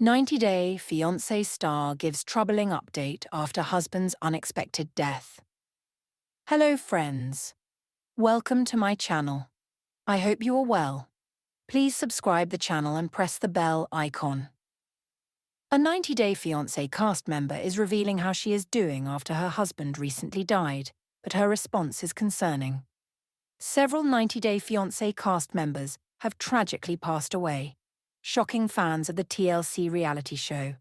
90-day Fiancé star gives troubling update after husband's unexpected death. Hello friends. Welcome to my channel. I hope you are well. Please subscribe the channel and press the bell icon. A 90-day Fiancé cast member is revealing how she is doing after her husband recently died, but her response is concerning. Several 90-day Fiancé cast members have tragically passed away, shocking fans of the TLC reality show.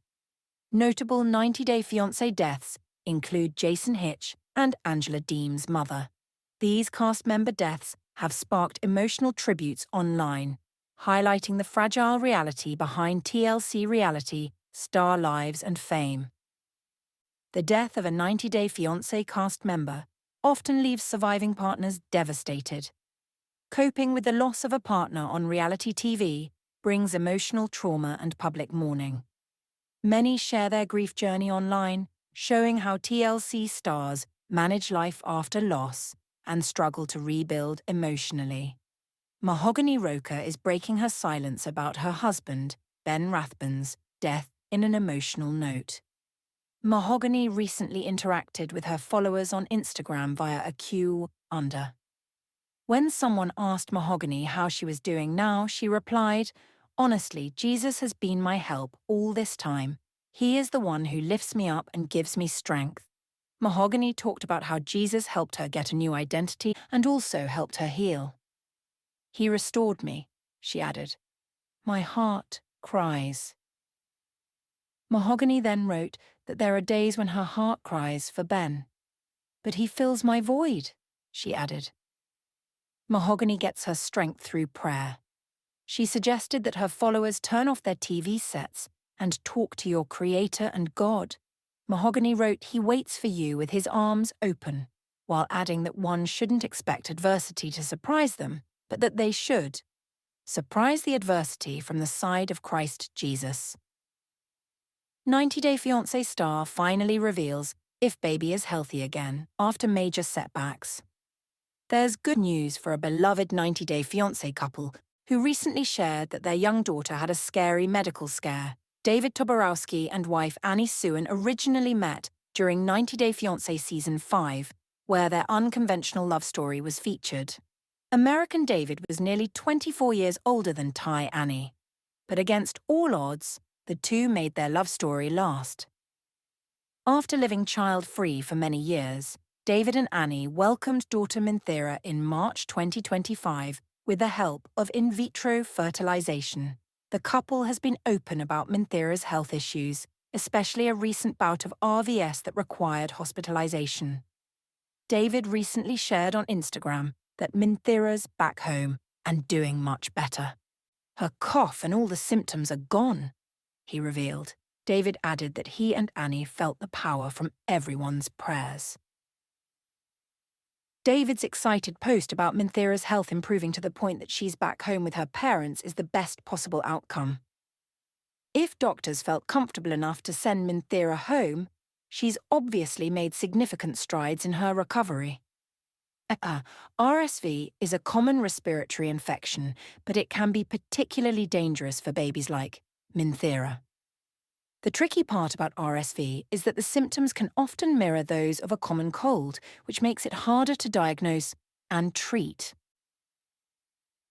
Notable 90-day Fiancé deaths include Jason Hitch and Angela Deem's mother. These cast member deaths have sparked emotional tributes online, highlighting the fragile reality behind TLC reality, star lives and fame. The death of a 90-day Fiancé cast member often leaves surviving partners devastated. Coping with the loss of a partner on reality TV brings emotional trauma and public mourning. Many share their grief journey online, showing how TLC stars manage life after loss and struggle to rebuild emotionally. Mahogany Roker is breaking her silence about her husband, Ben Rathbun's, death in an emotional note. Mahogany recently interacted with her followers on Instagram via a Q&A. When someone asked Mahogany how she was doing now, she replied, "Honestly, Jesus has been my help all this time. He is the one who lifts me up and gives me strength." Mahogany talked about how Jesus helped her get a new identity and also helped her heal. "He restored me," she added. "My heart cries." Mahogany then wrote that there are days when her heart cries for Ben. "But he fills my void," she added. Mahogany gets her strength through prayer. She suggested that her followers turn off their TV sets and talk to your Creator and God. Mahogany wrote he waits for you with his arms open, while adding that one shouldn't expect adversity to surprise them, but that they should surprise the adversity from the side of Christ Jesus. 90-day Fiancé star finally reveals if baby is healthy again after major setbacks. There's good news for a beloved 90-day Fiancé couple who recently shared that their young daughter had a scary medical scare. David Toborowski and wife Annie Suen originally met during 90-day Fiancé Season 5, where their unconventional love story was featured. American David was nearly 24 years older than Thai Annie, but against all odds, the two made their love story last. After living child-free for many years, David and Annie welcomed daughter Minthira in March 2025 with the help of in vitro fertilization. The couple has been open about Minthira's health issues, especially a recent bout of RVS that required hospitalization. David recently shared on Instagram that Minthira's back home and doing much better. "Her cough and all the symptoms are gone," he revealed. David added that he and Annie felt the power from everyone's prayers. David's excited post about Minthira's health improving to the point that she's back home with her parents is the best possible outcome. If doctors felt comfortable enough to send Minthira home, she's obviously made significant strides in her recovery. RSV is a common respiratory infection, but it can be particularly dangerous for babies like Minthira. The tricky part about RSV is that the symptoms can often mirror those of a common cold, which makes it harder to diagnose and treat.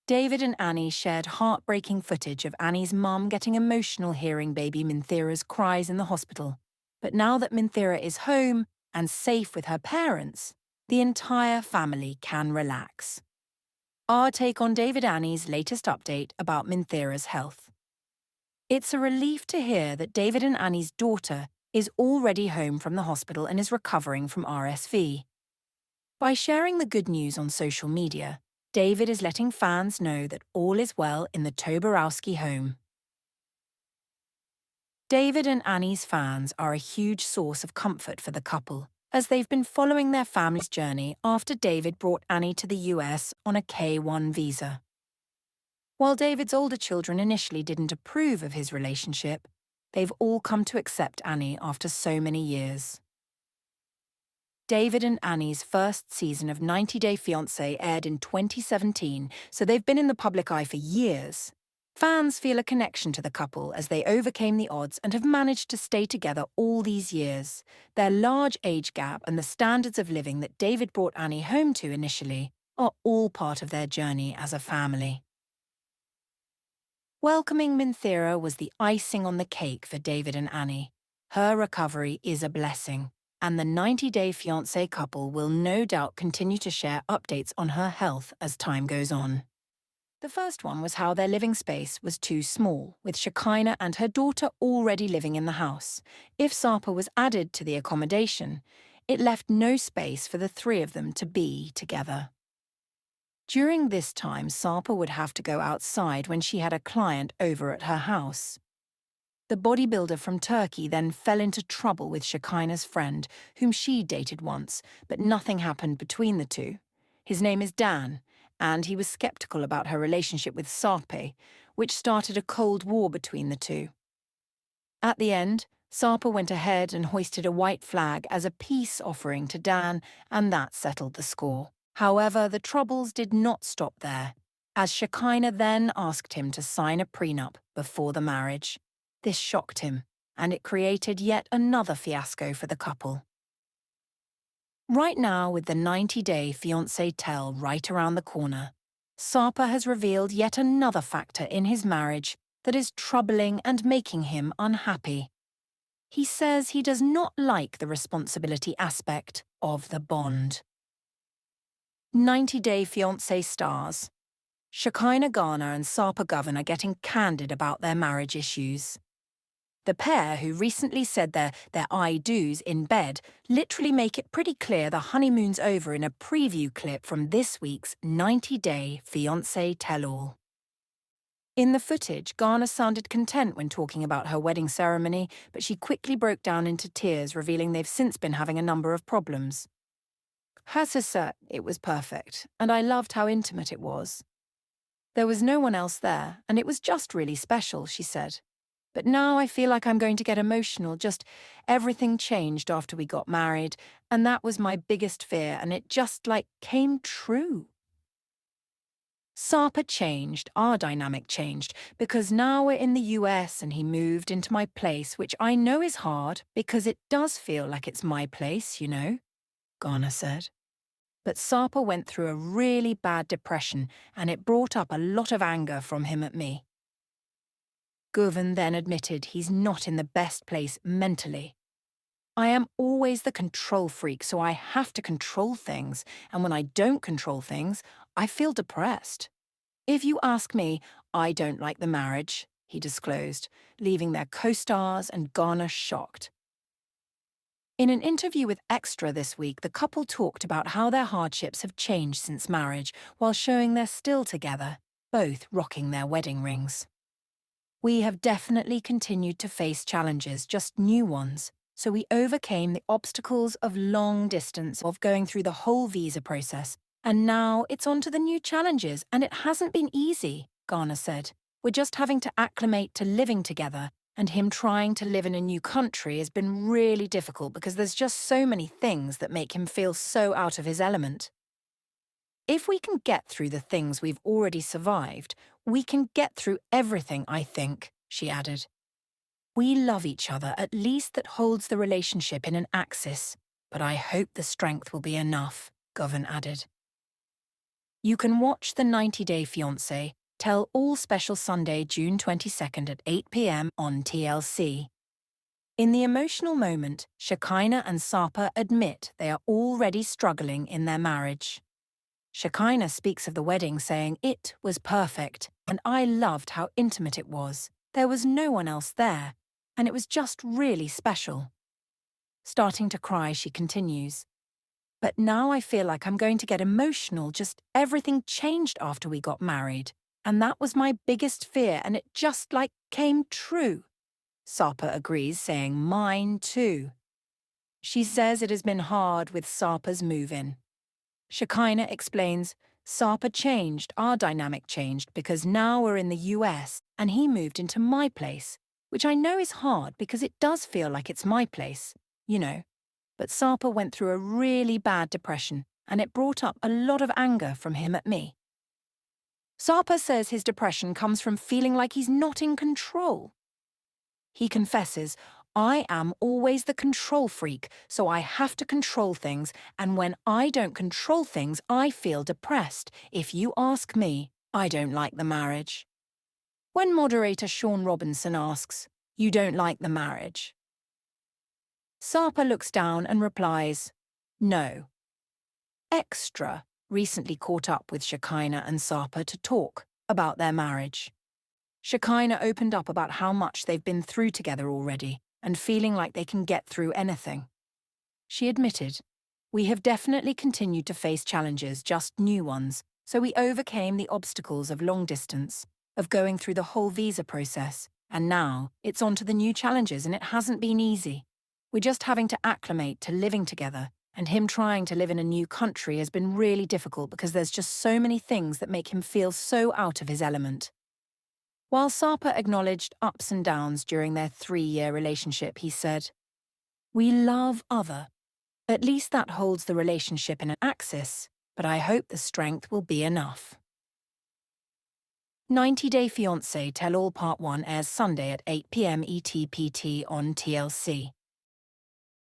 David and Annie shared heartbreaking footage of Annie's mum getting emotional hearing baby Minthira's cries in the hospital. But now that Minthira is home and safe with her parents, the entire family can relax. Our take on David Annie's latest update about Minthira's health. It's a relief to hear that David and Annie's daughter is already home from the hospital and is recovering from RSV. By sharing the good news on social media, David is letting fans know that all is well in the Toborowski home. David and Annie's fans are a huge source of comfort for the couple, as they've been following their family's journey after David brought Annie to the US on a K-1 visa. While David's older children initially didn't approve of his relationship, they've all come to accept Annie after so many years. David and Annie's first season of 90-Day Fiancé aired in 2017, so they've been in the public eye for years. Fans feel a connection to the couple as they overcame the odds and have managed to stay together all these years. Their large age gap and the standards of living that David brought Annie home to initially are all part of their journey as a family. Welcoming Minthira was the icing on the cake for David and Annie. Her recovery is a blessing, and the 90-day fiancé couple will no doubt continue to share updates on her health as time goes on. The first one was how their living space was too small, with Shekinah and her daughter already living in the house. If Sarpa was added to the accommodation, it left no space for the three of them to be together. During this time, Sarpa would have to go outside when she had a client over at her house. The bodybuilder from Turkey then fell into trouble with Shekinah's friend, whom she dated once, but nothing happened between the two. His name is Dan, and he was skeptical about her relationship with Sarpe, which started a cold war between the two. At the end, Sarpa went ahead and hoisted a white flag as a peace offering to Dan, and that settled the score. However, the troubles did not stop there, as Shekinah then asked him to sign a prenup before the marriage. This shocked him, and it created yet another fiasco for the couple. Right now, with the 90-day fiancé tell right around the corner, Sarpa has revealed yet another factor in his marriage that is troubling and making him unhappy. He says he does not like the responsibility aspect of the bond. 90-day fiancé stars. Shekinah Garner and Sarpa Govan are getting candid about their marriage issues. The pair, who recently said their I-dos in bed, literally make it pretty clear the honeymoon's over in a preview clip from this week's 90-day fiancé tell-all. In the footage, Garner sounded content when talking about her wedding ceremony, but she quickly broke down into tears, revealing they've since been having a number of problems. Hassa said it was perfect, and I loved how intimate it was. There was no one else there, and it was just really special, she said. But now I feel like I'm going to get emotional, just everything changed after we got married, and that was my biggest fear, and it just, came true. Sarpa changed, our dynamic changed, because now we're in the US and he moved into my place, which I know is hard because it does feel like it's my place, Garner said. But Sarpa went through a really bad depression, and it brought up a lot of anger from him at me. Govan then admitted he's not in the best place mentally. I am always the control freak, so I have to control things, and when I don't control things, I feel depressed. If you ask me, I don't like the marriage, he disclosed, leaving their co-stars and Garner shocked. In an interview with Extra this week, the couple talked about how their hardships have changed since marriage, while showing they're still together, both rocking their wedding rings. We have definitely continued to face challenges, just new ones, so we overcame the obstacles of long distance, of going through the whole visa process, and now it's on to the new challenges, and it hasn't been easy, Garner said. We're just having to acclimate to living together, and him trying to live in a new country has been really difficult because there's just so many things that make him feel so out of his element. If we can get through the things we've already survived, we can get through everything, I think, she added. We love each other, at least that holds the relationship in an axis, but I hope the strength will be enough, Govan added. You can watch the 90-day fiancé tell all special Sunday, June 22nd at 8 p.m. on TLC. In the emotional moment, Shekinah and Sarpa admit they are already struggling in their marriage. Shekinah speaks of the wedding saying it was perfect, and I loved how intimate it was. There was no one else there, and it was just really special. Starting to cry, she continues. But now I feel like I'm going to get emotional, just everything changed after we got married. And that was my biggest fear, and it just, came true. Sarpa agrees, saying mine too. She says it has been hard with Sarpa's move-in. Shekinah explains, Sarpa changed, our dynamic changed, because now we're in the US, and he moved into my place, which I know is hard because it does feel like it's my place, But Sarpa went through a really bad depression, and it brought up a lot of anger from him at me. Sarpa says his depression comes from feeling like he's not in control. He confesses, I am always the control freak, so I have to control things, and when I don't control things, I feel depressed. If you ask me, I don't like the marriage. When moderator Sean Robinson asks, You don't like the marriage? Sarpa looks down and replies, No. Extra recently caught up with Shekinah and Sarpa to talk about their marriage. Shekinah opened up about how much they've been through together already and feeling like they can get through anything. She admitted, We have definitely continued to face challenges, just new ones, so we overcame the obstacles of long distance, of going through the whole visa process, and now it's on to the new challenges and it hasn't been easy. We're just having to acclimate to living together, and him trying to live in a new country has been really difficult because there's just so many things that make him feel so out of his element. While Sarpa acknowledged ups and downs during their 3-year relationship, he said, We love other. At least that holds the relationship in an axis, but I hope the strength will be enough. 90 Day Fiancé Tell All Part 1 airs Sunday at 8 p.m. ETPT on TLC.